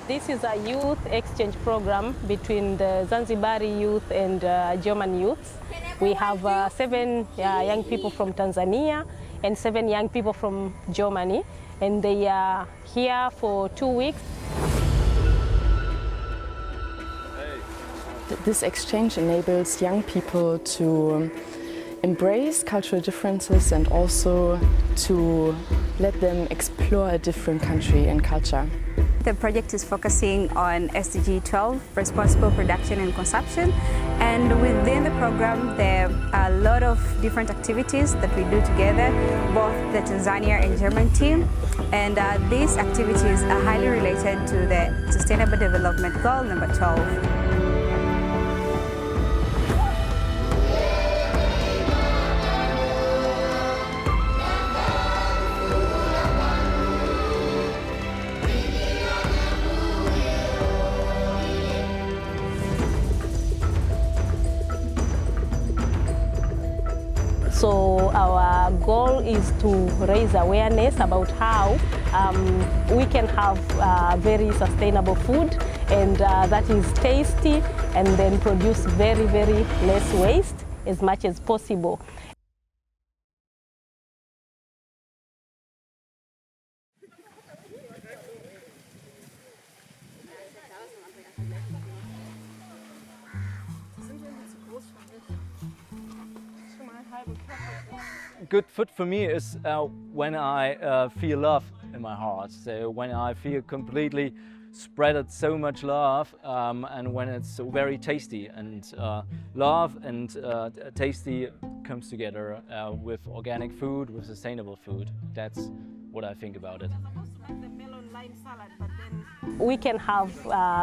This is a youth exchange program between the Zanzibari youth and German youths. We have 7 young people from Tanzania and 7 young people from Germany, and they are here for 2 weeks. This exchange enables young people to embrace cultural differences and also to let them explore a different country and culture. The project is focusing on SDG 12, responsible production and consumption, and within the program there are a lot of different activities that we do together, both the Tanzania and German team, and these activities are highly related to the Sustainable Development Goal number 12. So our goal is to raise awareness about how we can have very sustainable food, and that is tasty, and then produce very, very less waste as much as possible. Good food for me is when I feel love in my heart. So when I feel completely spreaded so much love, and when it's very tasty, and love and tasty comes together with organic food, with sustainable food. That's what I think about it. We can have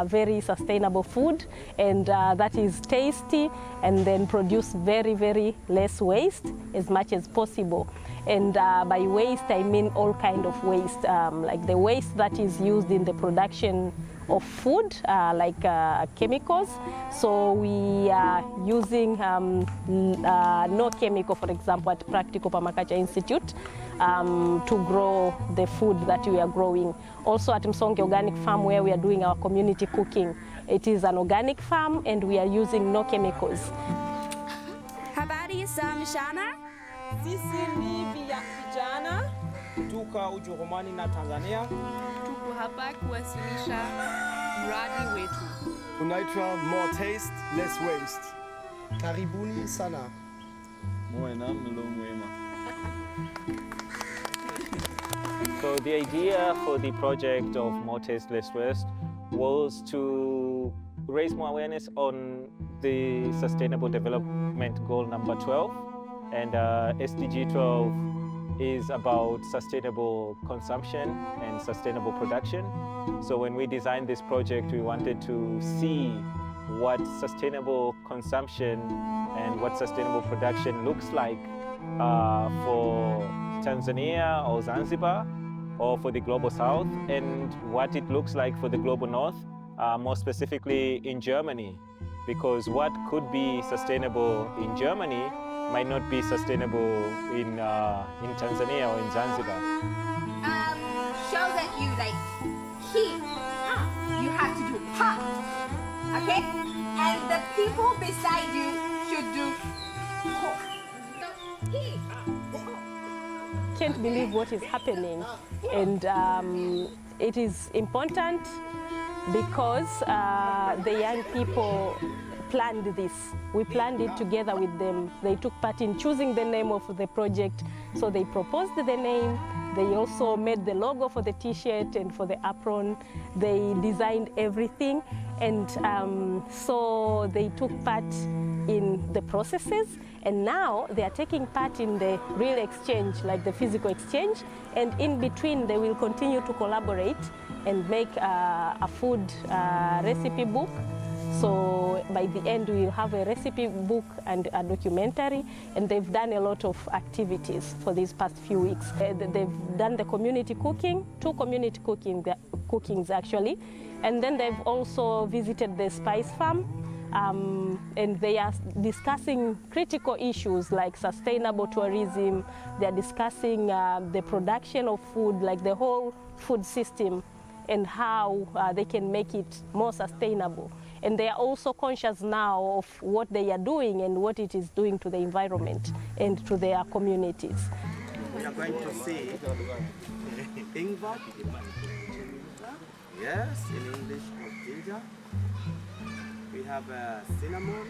very sustainable food, and that is tasty, and then produce very, very less waste as much as possible. And by waste, I mean all kind of waste, like the waste that is used in the production of food, like chemicals. So we are using no chemical, for example, at Practical Permaculture Institute to grow the food that we are growing. Also at Msonge Organic Farm, where we are doing our community cooking. It is an organic farm, and we are using no chemicals. Habari za mchana. Sisi ni vijana kutoka Ujerumani na Tanzania. Tuko hapa kuwasilisha mradi wetu. Unaitwa More Taste, Less Waste. Karibuni sana. Mwena mlo mwema. So the idea for the project of More Taste, Less Waste was to raise more awareness on the Sustainable Development Goal number 12. And SDG 12 is about sustainable consumption and sustainable production. So when we designed this project, we wanted to see what sustainable consumption and what sustainable production looks like for Tanzania or Zanzibar, or for the Global South, and what it looks like for the Global North, more specifically in Germany. Because what could be sustainable in Germany might not be sustainable in Tanzania or in Zanzibar. Show that you like heat. You have to do ha, okay? And the people beside you should do ho. So heat. Can't believe what is happening, and it is important because the young people planned this. We planned it together with them. They took part in choosing the name of the project, so they proposed the name. They also made the logo for the t-shirt and for the apron. They designed everything, and so they took part in the processes, and now they are taking part in the real exchange, like the physical exchange, and in between they will continue to collaborate and make a food recipe book. So by the end we will have a recipe book and a documentary, and they've done a lot of activities for these past few weeks. They've done the community cooking, 2 community cookings actually, and then they've also visited the spice farm, and they are discussing critical issues like sustainable tourism. They are discussing the production of food, like the whole food system and how they can make it more sustainable. And they are also conscious now of what they are doing and what it is doing to the environment and to their communities. We are going to see ingwer. Yes, in English, ginger. We have cinnamon.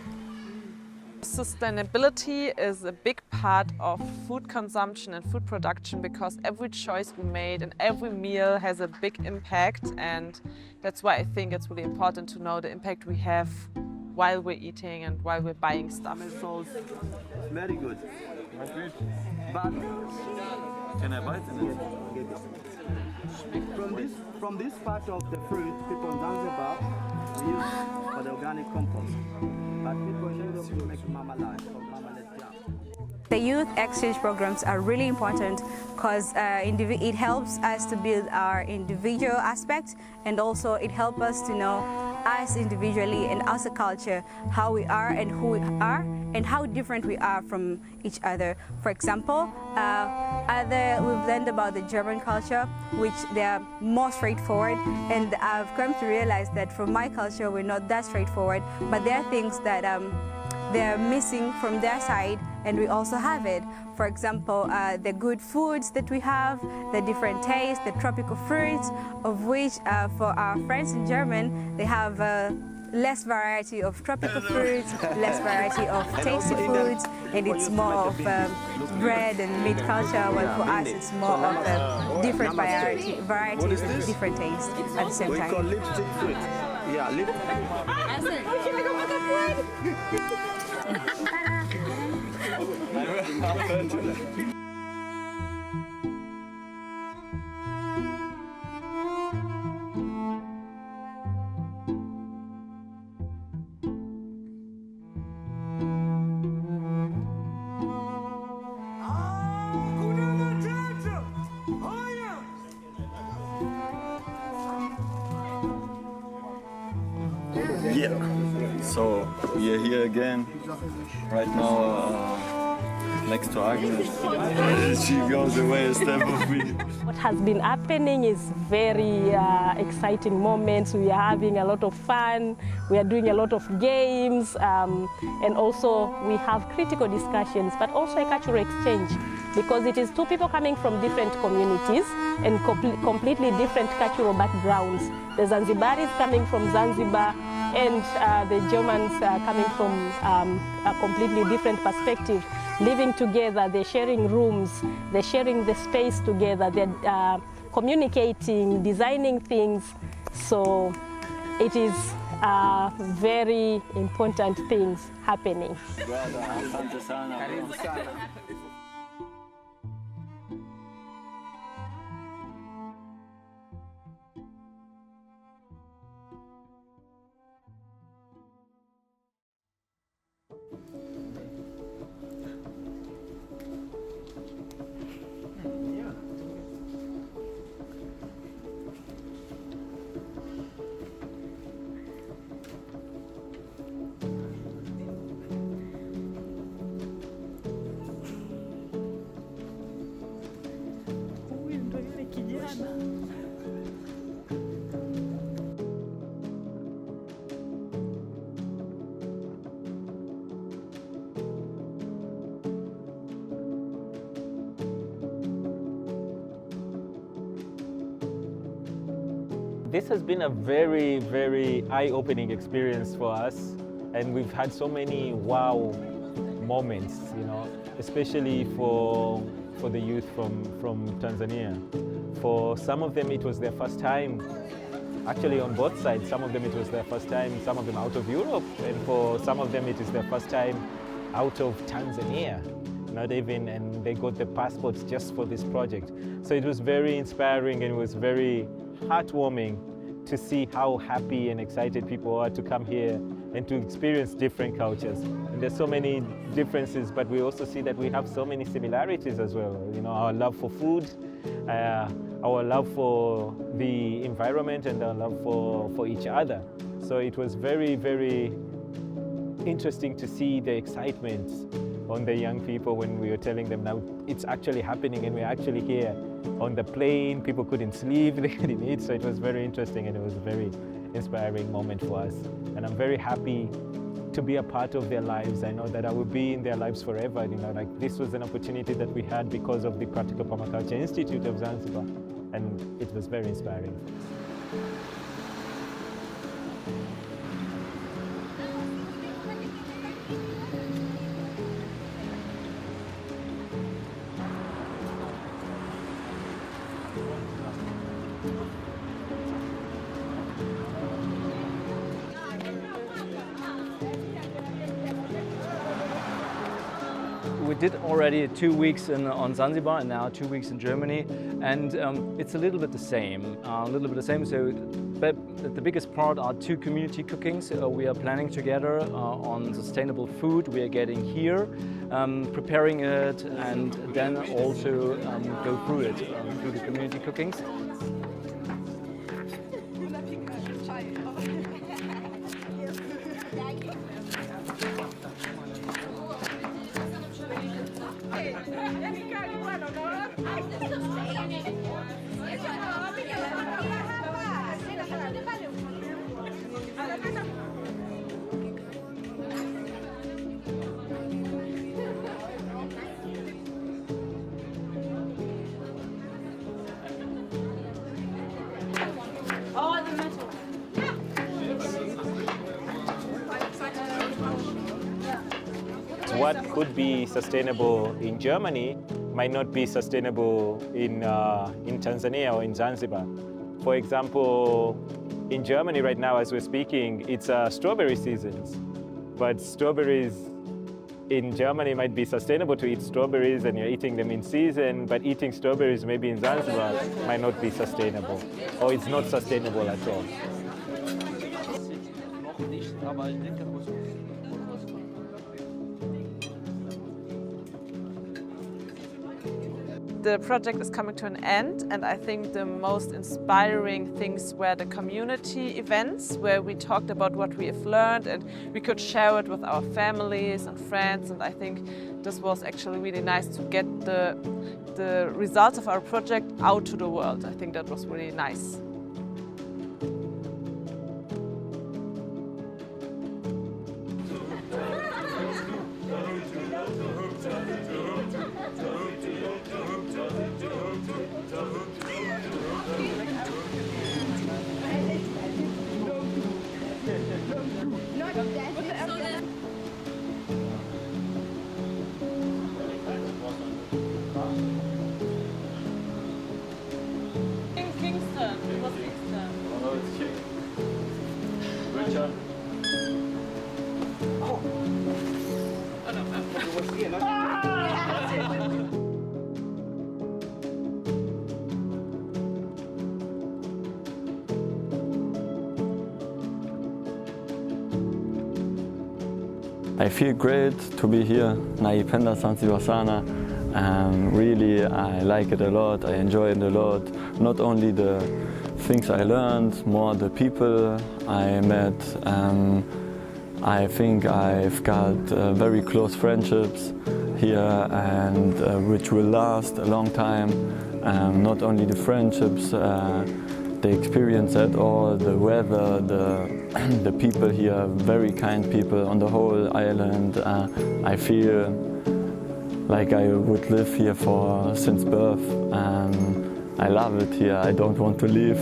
Sustainability is a big part of food consumption and food production because every choice we made and every meal has a big impact, and that's why I think it's really important to know the impact we have while we're eating and while we're buying stuff. Sauce, very good. But can I bite it? From this part of the fruit, people in Zanzibar use for the organic compost. But people in Europe will make marmalade or marmalade jam. The youth exchange programs are really important because it helps us to build our individual aspect, and also it helps us to know us individually and as a culture how we are and who we are and how different we are from each other. For example, we've learned about the German culture, which they are more straightforward, and I've come to realize that from my culture we're not that straightforward, but there are things that they're missing from their side and we also have it. For example, the good foods that we have, the different tastes, the tropical fruits, of which for our friends in German, they have less variety of tropical fruits, less variety of tasty foods, and it's more of bread and meat culture, while for us it's more of different varieties with different tastes at the same time. We call lipstick fruit. Yeah, Yeah, so we are here again, right now next to Agness. She goes away a step of me. What has been happening is very exciting moments. We are having a lot of fun, we are doing a lot of games, and also we have critical discussions, but also a cultural exchange, because it is two people coming from different communities and completely different cultural backgrounds. The Zanzibaris coming from Zanzibar, and the Germans coming from a completely different perspective, living together, they're sharing rooms, they're sharing the space together, they're communicating, designing things. So it is very important things happening. This has been a very, very eye-opening experience for us, and we've had so many wow moments, you know, especially for the youth from Tanzania. For some of them it was their first time, actually on both sides. Some of them it was their first time, some of them out of Europe, and for some of them it is their first time out of Tanzania, not even, and they got the passports just for this project. So it was very inspiring, and it was very heartwarming to see how happy and excited people are to come here and to experience different cultures. And there's so many differences, but we also see that we have so many similarities as well. You know, our love for food, our love for the environment, and our love for each other. So it was very, very interesting to see the excitement on the young people when we were telling them now it's actually happening and we're actually here. On the plane, people couldn't sleep, they couldn't eat, so it was very interesting and it was a very inspiring moment for us. And I'm very happy to be a part of their lives. I know that I will be in their lives forever. You know, like this was an opportunity that we had because of the Practical Permaculture Institute of Zanzibar, and it was very inspiring. We did already 2 weeks on Zanzibar and now 2 weeks in Germany, and it's a little bit the same. So, but the biggest part are 2 community cookings. We are planning together on sustainable food. We are getting here, preparing it, and then also go through it through the community cookings. What could be sustainable in Germany might not be sustainable in Tanzania or in Zanzibar. For example, in Germany right now, as we're speaking, it's strawberry seasons. But strawberries in Germany might be sustainable to eat strawberries and you're eating them in season, but eating strawberries maybe in Zanzibar might not be sustainable, or it's not sustainable at all. The project is coming to an end, and I think the most inspiring things were the community events where we talked about what we have learned and we could share it with our families and friends, and I think this was actually really nice to get the results of our project out to the world. I think that was really nice. I feel great to be here, naipenda Zanzibar sana, and really I like it a lot, I enjoy it a lot. Not only the things I learned, more the people I met. I think I've got very close friendships here, and which will last a long time. Not only the friendships, the experience at all, the weather, the people here, very kind people on the whole island. I feel like I would live here since birth. I love it here, I don't want to leave.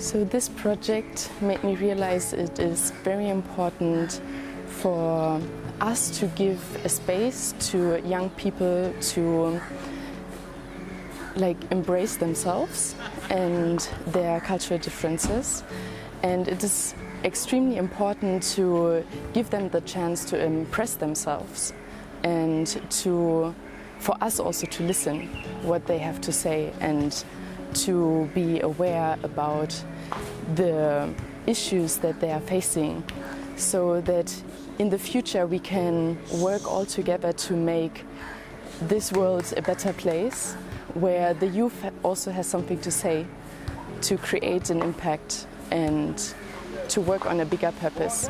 So this project made me realize it is very important for us to give a space to young people to embrace themselves and their cultural differences. And it is extremely important to give them the chance to impress themselves and for us also to listen what they have to say and to be aware about the issues that they are facing, so that in the future we can work all together to make this world a better place where the youth also has something to say, to create an impact and to work on a bigger purpose.